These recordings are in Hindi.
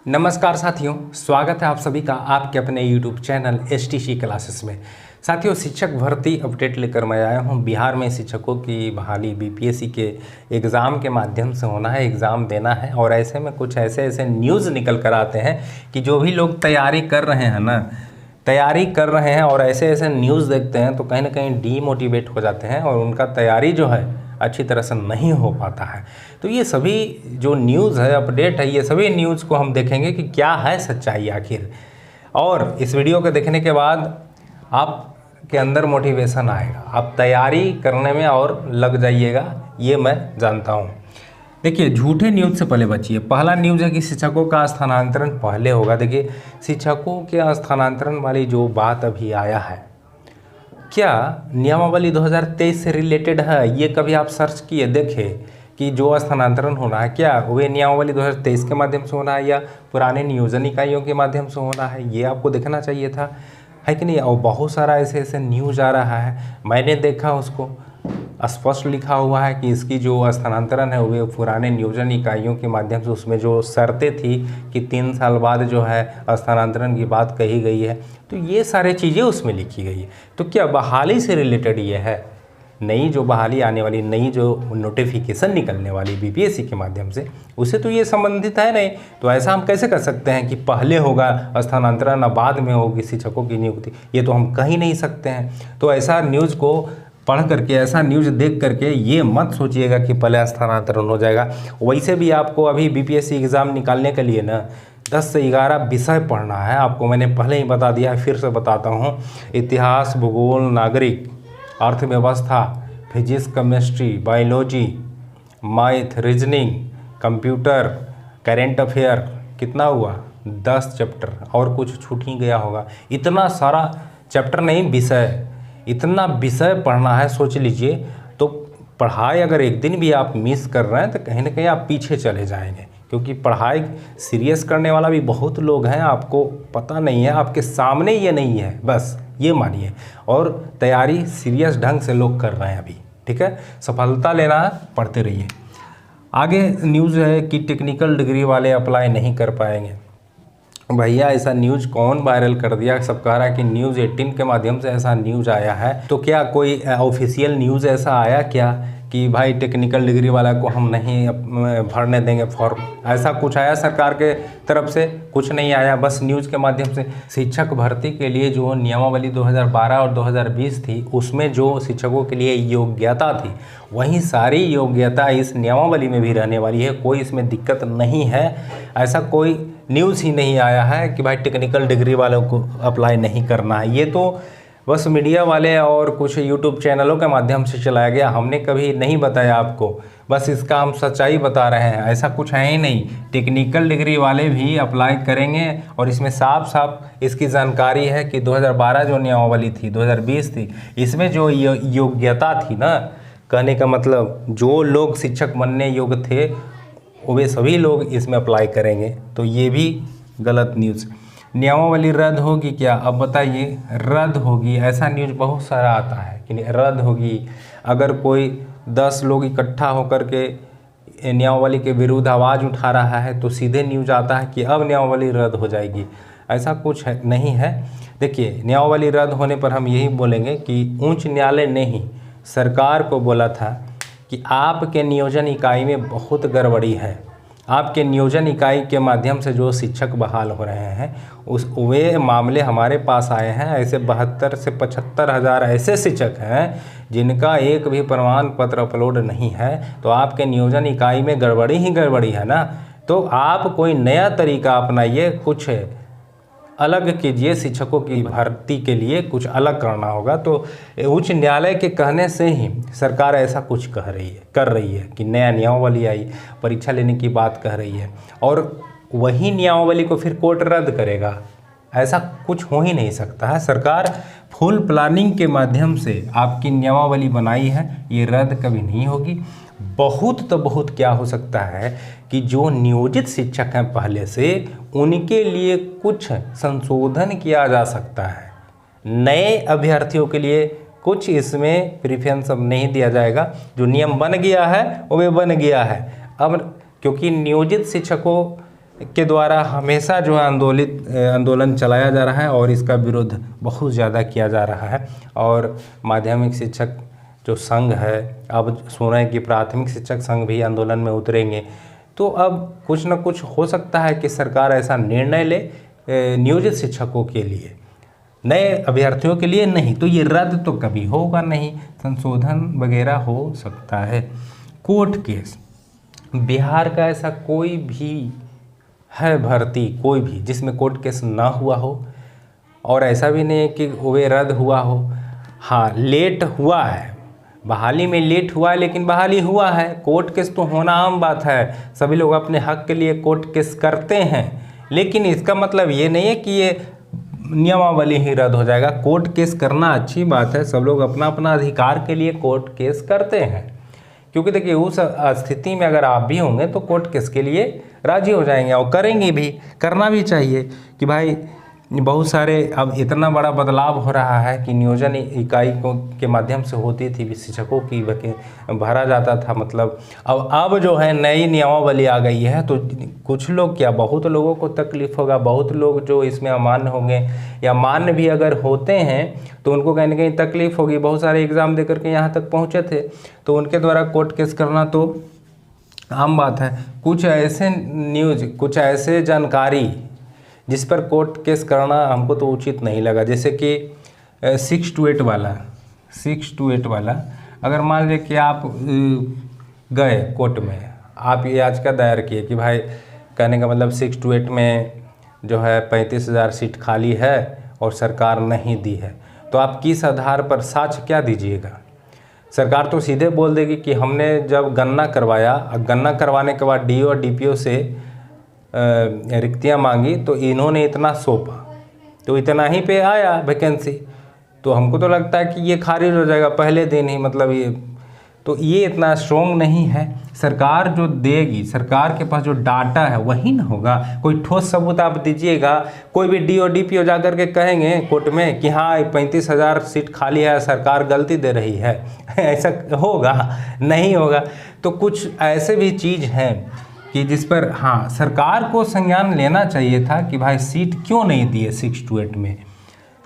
नमस्कार साथियों, स्वागत है आप सभी का आपके अपने YouTube चैनल STC क्लासेस में। साथियों, शिक्षक भर्ती अपडेट लेकर मैं आया हूं। बिहार में शिक्षकों की बहाली BPSC के एग्ज़ाम के माध्यम से होना है, एग्ज़ाम देना है। और ऐसे में कुछ ऐसे न्यूज़ निकल कर आते हैं कि जो भी लोग तैयारी कर रहे हैं और ऐसे न्यूज़ देखते हैं तो कहीं ना कहीं डीमोटिवेट हो जाते हैं और उनका तैयारी जो है अच्छी तरह से नहीं हो पाता है। तो ये सभी जो न्यूज़ है, अपडेट है, ये सभी न्यूज़ को हम देखेंगे कि क्या है सच्चाई आखिर। और इस वीडियो को देखने के बाद आपके अंदर मोटिवेशन आएगा, आप तैयारी करने में और लग जाइएगा, ये मैं जानता हूँ। देखिए, झूठे न्यूज़ से पहले बचिए। पहला न्यूज़ है कि शिक्षकों का स्थानांतरण पहले होगा। देखिए, शिक्षकों के स्थानांतरण वाली जो बात अभी आया है, क्या नियमावली 2023 से रिलेटेड है? ये कभी आप सर्च किए देखे कि जो स्थानांतरण होना है क्या वे नियमावली 2023 के माध्यम से होना है या पुराने नियोजन इकाइयों के माध्यम से होना है? ये आपको देखना चाहिए था, है कि नहीं? और बहुत सारा ऐसे न्यूज़ आ रहा है, मैंने देखा, उसको स्पष्ट लिखा हुआ है कि इसकी जो स्थानांतरण है वे पुराने नियोजन इकाइयों के माध्यम से, उसमें जो शर्तें थी कि 3 साल बाद जो है स्थानांतरण की बात कही गई है, तो ये सारी चीज़ें उसमें लिखी गई है। तो क्या बहाली से रिलेटेड ये है? नई जो बहाली आने वाली, नई जो नोटिफिकेशन निकलने वाली BPSC के माध्यम से, उससे तो ये संबंधित है नहीं। तो ऐसा हम कैसे कर सकते हैं कि पहले होगा स्थानांतरण और बाद में होगी शिक्षकों की नियुक्ति? ये तो हम कह ही नहीं सकते हैं। तो ऐसा न्यूज़ को पढ़ करके, ऐसा न्यूज़ देख करके ये मत सोचिएगा कि पहले स्थानांतरण हो जाएगा। वैसे भी आपको अभी BPSC एग्ज़ाम निकालने के लिए ना 10 से 11 विषय पढ़ना है। आपको मैंने पहले ही बता दिया है, फिर से बताता हूँ। इतिहास, भूगोल, नागरिक, अर्थव्यवस्था, physics, chemistry, biology, math, reasoning, computer, current affair, कितना हुआ? 10 चैप्टर, और कुछ छूट ही गया होगा। इतना सारा चैप्टर नहीं, विषय, इतना विषय पढ़ना है, सोच लीजिए। तो पढ़ाई अगर एक दिन भी आप मिस कर रहे हैं तो कहीं ना कहीं आप पीछे चले जाएंगे, क्योंकि पढ़ाई सीरियस करने वाला भी बहुत लोग हैं, आपको पता नहीं है, आपके सामने ये नहीं है, बस ये मानिए। और तैयारी सीरियस ढंग से लोग कर रहे हैं अभी, ठीक है? सफलता लेना है, पढ़ते रहिए। आगे न्यूज़ है कि टेक्निकल डिग्री वाले अप्लाई नहीं कर पाएंगे। भैया, ऐसा न्यूज़ कौन वायरल कर दिया? सब कह रहा है कि न्यूज़ 18 के माध्यम से ऐसा न्यूज़ आया है। तो क्या कोई ऑफिशियल न्यूज़ ऐसा आया क्या कि भाई टेक्निकल डिग्री वाला को हम नहीं भरने देंगे फॉर्म? ऐसा कुछ आया सरकार के तरफ से? कुछ नहीं आया, बस न्यूज़ के माध्यम से। शिक्षक भर्ती के लिए जो नियमावली 2012 और 2020 थी, उसमें जो शिक्षकों के लिए योग्यता थी, वही सारी योग्यता इस नियमावली में भी रहने वाली है। कोई इसमें दिक्कत नहीं है। ऐसा कोई न्यूज़ ही नहीं आया है कि भाई टेक्निकल डिग्री वालों को अप्लाई नहीं करना है। ये तो बस मीडिया वाले और कुछ YouTube चैनलों के माध्यम से चलाया गया, हमने कभी नहीं बताया आपको, बस इसका हम सच्चाई बता रहे हैं। ऐसा कुछ है ही नहीं, टेक्निकल डिग्री वाले भी अप्लाई करेंगे। और इसमें साफ साफ इसकी जानकारी है कि 2012 जो नियमावली थी, 2020 थी, इसमें जो योग्यता थी ना, कहने का मतलब जो लोग शिक्षक बनने योग्य थे वे सभी लोग इसमें अप्लाई करेंगे। तो ये भी गलत न्यूज़। नियमावली रद्द होगी क्या? अब बताइए, रद्द होगी? ऐसा न्यूज़ बहुत सारा आता है कि रद्द होगी। अगर कोई 10 लोग इकट्ठा होकर के नियमावली के विरुद्ध आवाज़ उठा रहा है तो सीधे न्यूज़ आता है कि अब नियमावली रद्द हो जाएगी। ऐसा कुछ नहीं है। देखिए, नियमावली रद्द होने पर हम यही बोलेंगे कि उच्च न्यायालय ने ही सरकार को बोला था कि आपके नियोजन इकाई में बहुत गड़बड़ी है। आपके नियोजन इकाई के माध्यम से जो शिक्षक बहाल हो रहे हैं, वे मामले हमारे पास आए हैं। ऐसे 72 से 75 हज़ार ऐसे शिक्षक हैं जिनका एक भी प्रमाण पत्र अपलोड नहीं है। तो आपके नियोजन इकाई में गड़बड़ी ही गड़बड़ी है ना। तो आप कोई नया तरीका अपनाइए, कुछ अलग कीजिए। शिक्षकों की भर्ती के लिए कुछ अलग करना होगा। तो उच्च न्यायालय के कहने से ही सरकार ऐसा कुछ कर रही है कि नया नियमावली आई, परीक्षा लेने की बात कह रही है, और वही नियमावली को फिर कोर्ट रद्द करेगा। ऐसा कुछ हो ही नहीं सकता है। सरकार फुल प्लानिंग के माध्यम से आपकी नियमावली बनाई है, ये रद्द कभी नहीं होगी। बहुत तो बहुत क्या हो सकता है कि जो नियोजित शिक्षक हैं पहले से, उनके लिए कुछ संशोधन किया जा सकता है। नए अभ्यर्थियों के लिए कुछ इसमें प्रेफरेंस अब नहीं दिया जाएगा। जो नियम बन गया है वो बन गया है। अब क्योंकि नियोजित शिक्षकों के द्वारा हमेशा जो है आंदोलन चलाया जा रहा है और इसका विरोध बहुत ज़्यादा किया जा रहा है। और माध्यमिक शिक्षक जो संघ है, अब सुन रहे हैं कि प्राथमिक शिक्षक संघ भी आंदोलन में उतरेंगे। तो अब कुछ न कुछ हो सकता है कि सरकार ऐसा निर्णय ले नियोजित शिक्षकों के लिए, नए अभ्यर्थियों के लिए नहीं। तो ये रद्द तो कभी होगा नहीं, संशोधन वगैरह हो सकता है। कोर्ट केस, बिहार का ऐसा कोई भी है भर्ती, कोई भी जिसमें कोर्ट केस ना हुआ हो, और ऐसा भी नहीं है कि वे रद्द हुआ हो। हाँ, लेट हुआ है, बहाली में लेट हुआ है, लेकिन बहाली हुआ है। कोर्ट केस तो होना आम बात है, सभी लोग अपने हक के लिए कोर्ट केस करते हैं, लेकिन इसका मतलब ये नहीं है कि ये नियमावली ही रद्द हो जाएगा। कोर्ट केस करना अच्छी बात है, सब लोग अपना अपना अधिकार के लिए कोर्ट केस करते हैं, क्योंकि देखिए उस स्थिति में अगर आप भी होंगे तो कोर्ट केस के लिए राजी हो जाएंगे और करेंगे भी, करना भी चाहिए। कि भाई बहुत सारे, अब इतना बड़ा बदलाव हो रहा है कि नियोजन इकाई को के माध्यम से होती थी शिक्षकों की भरा जाता था, मतलब अब जो है नई नियमावली आ गई है, तो कुछ लोग क्या, बहुत लोगों को तकलीफ होगा, बहुत लोग जो इसमें अमान्य होंगे या मान्य भी अगर होते हैं तो उनको कहीं ना कहीं तकलीफ होगी। बहुत सारे एग्ज़ाम दे करके यहाँ तक पहुँचे थे, तो उनके द्वारा कोर्ट केस करना तो आम बात है। कुछ ऐसे न्यूज़, कुछ ऐसे जानकारी जिस पर कोर्ट केस करना हमको तो उचित नहीं लगा, जैसे कि 6 to 8 वाला अगर मान लीजिए कि आप गए कोर्ट में, आप याचिका दायर किए कि भाई, कहने का मतलब 6 to 8 में जो है 35,000 सीट खाली है और सरकार नहीं दी है, तो आप किस आधार पर साक्ष्य क्या दीजिएगा? सरकार तो सीधे बोल देगी कि हमने जब गणना करवाया, गणना करवाने के बाद डीओ और डीपीओ से रिक्तियाँ मांगी तो इन्होंने इतना सौंपा, तो इतना ही पे आया वैकेंसी, तो हमको तो लगता है कि ये खारिज हो जाएगा पहले दिन ही, मतलब ये तो ये इतना स्ट्रॉन्ग नहीं है। सरकार जो देगी, सरकार के पास जो डाटा है वही ना होगा। कोई ठोस सबूत आप दीजिएगा, कोई भी डीओ डीपीओ जा कर के कहेंगे कोर्ट में कि हाँ 35,000 सीट खाली है, सरकार गलती दे रही है ऐसा होगा? नहीं होगा। तो कुछ ऐसे भी चीज़ हैं कि जिस पर हाँ सरकार को संज्ञान लेना चाहिए था कि भाई सीट क्यों नहीं दी है 6 to 8 में,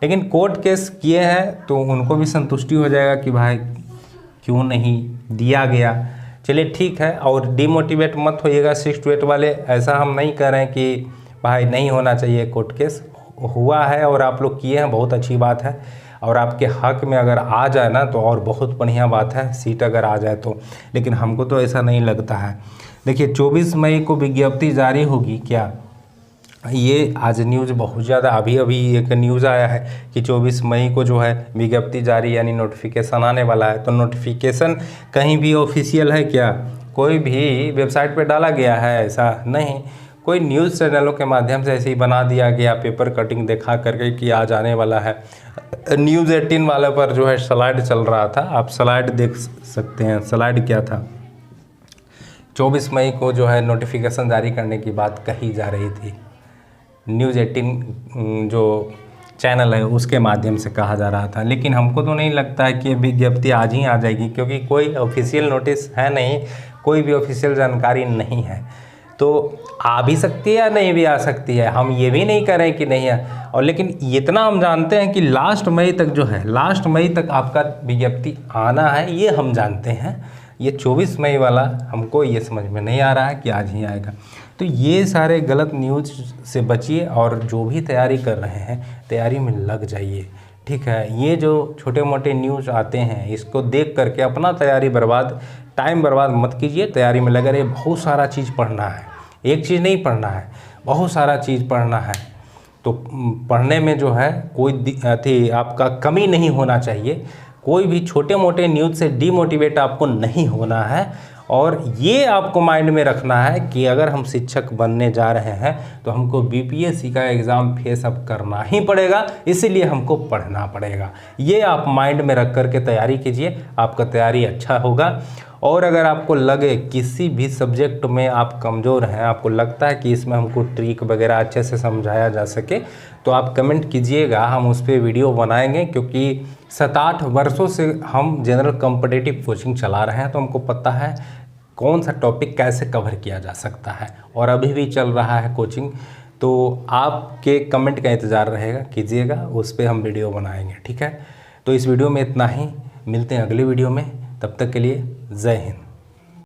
लेकिन कोर्ट केस किए हैं तो उनको भी संतुष्टि हो जाएगा कि भाई क्यों नहीं दिया गया। चलिए ठीक है, और डिमोटिवेट मत होइएगा 6 to 8 वाले, ऐसा हम नहीं कह रहे हैं कि भाई नहीं होना चाहिए कोर्ट केस, हुआ है और आप लोग किए हैं, बहुत अच्छी बात है। और आपके हक में अगर आ जाए ना तो और बहुत बढ़िया बात है, सीट अगर आ जाए तो, लेकिन हमको तो ऐसा नहीं लगता है। देखिए 24 मई को विज्ञप्ति जारी होगी क्या, ये आज न्यूज़ बहुत ज़्यादा, अभी एक न्यूज़ आया है कि 24 मई को जो है विज्ञप्ति जारी यानी नोटिफिकेशन आने वाला है। तो नोटिफिकेशन कहीं भी ऑफिशियल है क्या? कोई भी वेबसाइट पे डाला गया है ऐसा नहीं, कोई न्यूज़ चैनलों के माध्यम से ऐसे ही बना दिया गया, पेपर कटिंग दिखा करके कि आज आने वाला है। न्यूज़ 18 वाले पर जो है स्लाइड चल रहा था, आप स्लाइड देख सकते हैं। स्लाइड क्या था, 24 मई को जो है नोटिफिकेशन जारी करने की बात कही जा रही थी, न्यूज़ 18 जो चैनल है उसके माध्यम से कहा जा रहा था। लेकिन हमको तो नहीं लगता है कि विज्ञप्ति आज ही आ जाएगी, क्योंकि कोई ऑफिशियल नोटिस है नहीं, कोई भी ऑफिशियल जानकारी नहीं है। तो आ भी सकती है या नहीं भी आ सकती है, हम ये भी नहीं कह रहे हैं कि नहीं है। और लेकिन इतना हम जानते हैं कि लास्ट मई तक जो है, लास्ट मई तक आपका विज्ञप्ति आना है, ये हम जानते हैं। ये 24 मई वाला हमको ये समझ में नहीं आ रहा है कि आज ही आएगा। तो ये सारे गलत न्यूज़ से बचिए और जो भी तैयारी कर रहे हैं तैयारी में लग जाइए, ठीक है। ये जो छोटे मोटे न्यूज़ आते हैं इसको देख करके अपना तैयारी टाइम बर्बाद मत कीजिए, तैयारी में लगे रहिए। बहुत सारा चीज़ पढ़ना है, एक चीज़ नहीं पढ़ना है, बहुत सारा चीज़ पढ़ना है। तो पढ़ने में जो है कोई आपका कमी नहीं होना चाहिए, कोई भी छोटे मोटे न्यूज़ से डिमोटिवेट आपको नहीं होना है। और ये आपको माइंड में रखना है कि अगर हम शिक्षक बनने जा रहे हैं तो हमको बीपीएससी का एग्ज़ाम फेस अप करना ही पड़ेगा, इसीलिए हमको पढ़ना पड़ेगा। ये आप माइंड में रख कर के तैयारी कीजिए, आपका तैयारी अच्छा होगा। और अगर आपको लगे किसी भी सब्जेक्ट में आप कमज़ोर हैं, आपको लगता है कि इसमें हमको ट्रिक वगैरह अच्छे से समझाया जा सके, तो आप कमेंट कीजिएगा, हम उस पर वीडियो बनाएंगे। क्योंकि 7-8 वर्षों से हम जनरल कॉम्पिटिटिव कोचिंग चला रहे हैं, तो हमको पता है कौन सा टॉपिक कैसे कवर किया जा सकता है, और अभी भी चल रहा है कोचिंग, तो आपके कमेंट का इंतज़ार रहेगा, कीजिएगा, उस पर हम वीडियो बनाएंगे। ठीक है, तो इस वीडियो में इतना ही, मिलते हैं अगली वीडियो में, तब तक के लिए जय हिंद।